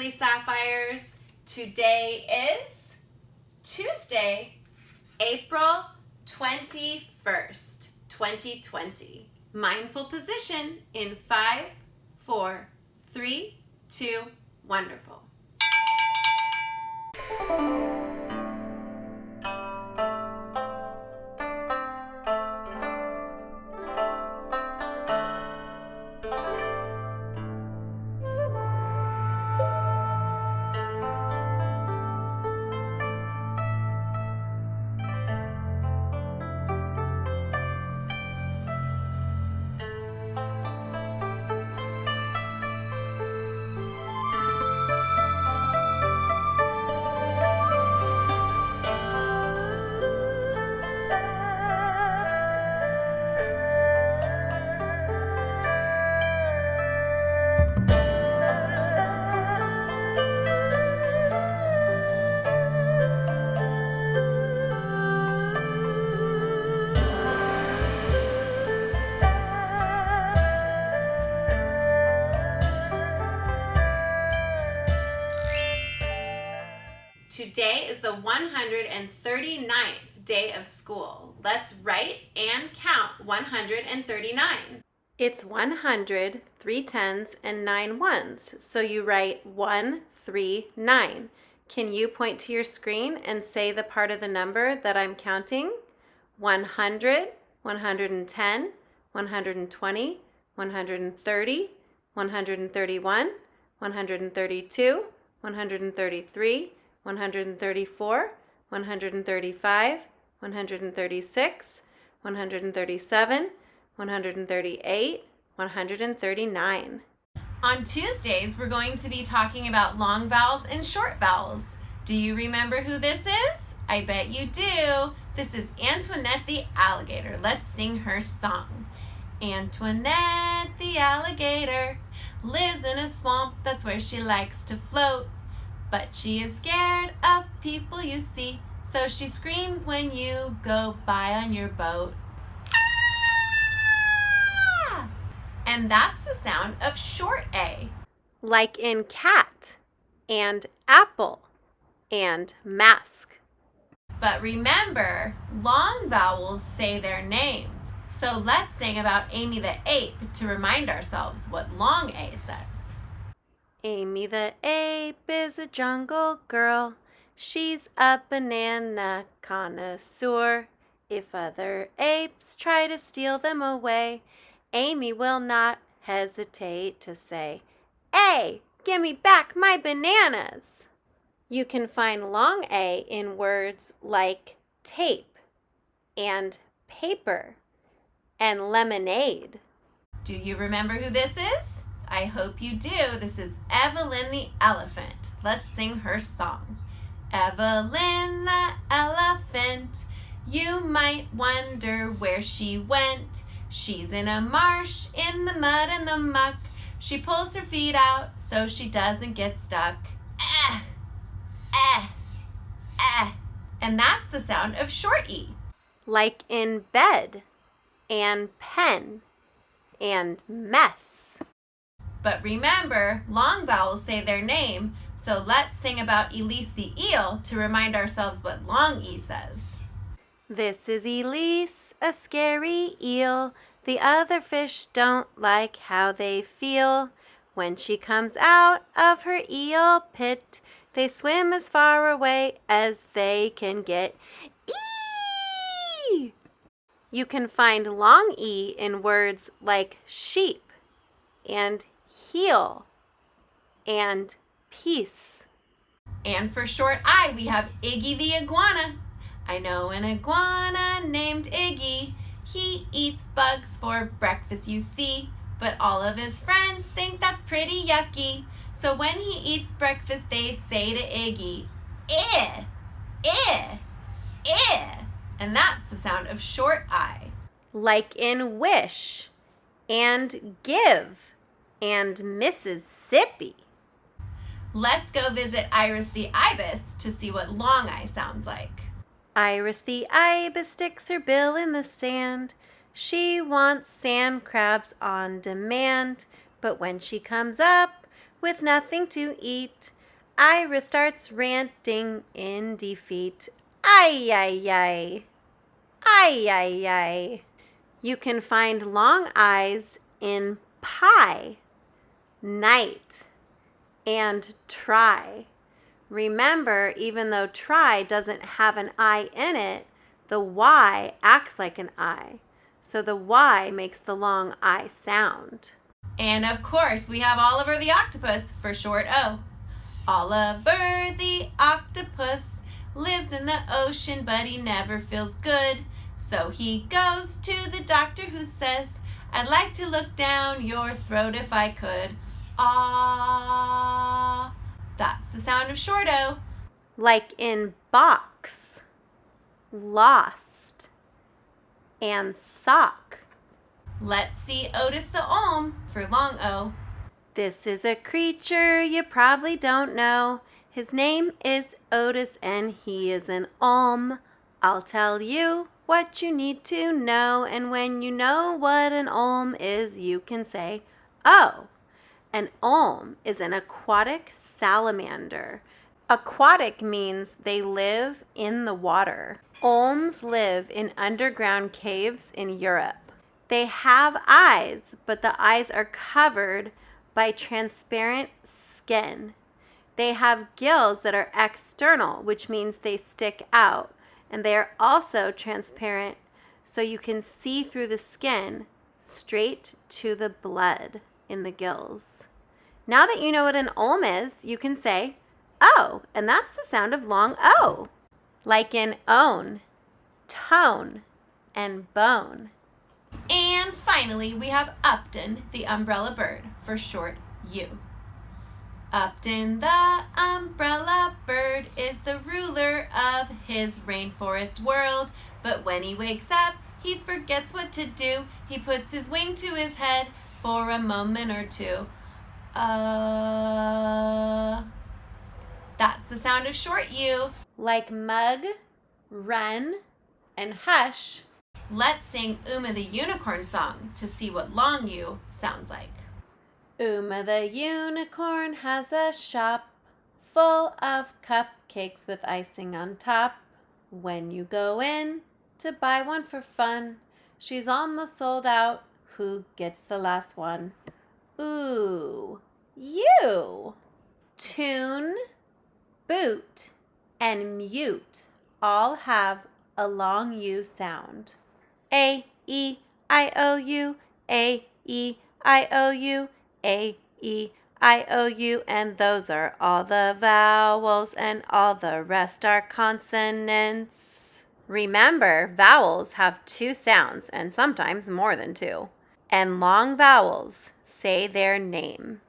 sparkly sapphires. Today is Tuesday, April 21st, 2020. Mindful position in 5, 4, 3, 2, wonderful. Today is the 139th day of school. Let's write and count 139. It's 100, 3 tens, and 9 ones. So you write 1, 3, 9. Can you point to your screen and say the part of the number that I'm counting? 100, 110, 120, 130, 131, 132, 133, 134, 135, 136, 137, 138, 139. On Tuesdays, we're going to be talking about long vowels and short vowels. Do you remember who this is? I bet you do. This is Antoinette the alligator. Let's sing her song. Antoinette the alligator lives in a swamp, that's where she likes to float. But she is scared of people you see, so she screams when you go by on your boat. Ah! And that's the sound of short A. Like in cat and apple and mask. But remember, long vowels say their name. So let's sing about Amy the ape to remind ourselves what long A says. Amy the ape is a jungle girl. She's a banana connoisseur. If other apes try to steal them away, Amy will not hesitate to say, "Hey, give me back my bananas!" You can find long A in words like tape and paper and lemonade. Do you remember who this is? I hope you do. This is Evelyn the elephant. Let's sing her song. Evelyn the elephant, you might wonder where she went. She's in a marsh in the mud and the muck. She pulls her feet out so she doesn't get stuck. Eh, eh, eh. And that's the sound of short E. Like in bed and pen and mess. But remember, long vowels say their name, so let's sing about Elise the eel to remind ourselves what long E says. This is Elise, a scary eel. The other fish don't like how they feel. When she comes out of her eel pit, they swim as far away as they can get. Eee! You can find long E in words like sheep and heel and peace. And for short I, we have Iggy the iguana. I know an iguana named Iggy. He eats bugs for breakfast, you see, but all of his friends think that's pretty yucky. So when he eats breakfast, they say to Iggy, "Eh, eh, eh." And that's the sound of short I. Like in wish and give and Mississippi. Let's go visit Iris the ibis to see what long I sounds like. Iris the ibis sticks her bill in the sand. She wants sand crabs on demand, but when she comes up with nothing to eat. Ira starts ranting in defeat. Ay, ay, ay. Ay, ay, ay. You can find long I's in pie, night, and try. Remember, even though try doesn't have an I in it, the Y acts like an I. So the Y makes the long I sound. And of course, we have Oliver the Octopus for short O. Oliver the Octopus lives in the ocean, but he never feels good. So he goes to the doctor who says, I'd like to look down your throat if I could. Ah. That's the sound of short O. Like in box, lost, and sock. Let's see Otis the Olm for long O. This is a creature you probably don't know. His name is Otis and he is an olm. I'll tell you what you need to know, and when you know what an olm is, you can say, oh. An olm is an aquatic salamander. Aquatic means they live in the water. Olms live in underground caves in Europe. They have eyes, but the eyes are covered by transparent skin. They have gills that are external, which means they stick out, and they are also transparent, so you can see through the skin straight to the blood in the gills. Now that you know what an olm is, you can say, oh, and that's the sound of long O, like in own, tone, and bone. And finally, we have Upton, the umbrella bird, for short U. Upton, the umbrella bird, is the ruler of his rainforest world, but when he wakes up, he forgets what to do. He puts his wing to his head for a moment or two. That's the sound of short U. Like mug, run, and hush. Let's sing Uma the Unicorn song to see what long U sounds like. Uma the Unicorn has a shop full of cupcakes with icing on top. When you go in to buy one for fun, she's almost sold out. Who gets the last one? Ooh, you. Tune, boot, and mute all have a long U sound. A, E, I, O, U, A, E, I, O, U, A, E, I, O, U, and those are all the vowels, and all the rest are consonants. Remember, vowels have two sounds, and sometimes more than two. And long vowels say their name.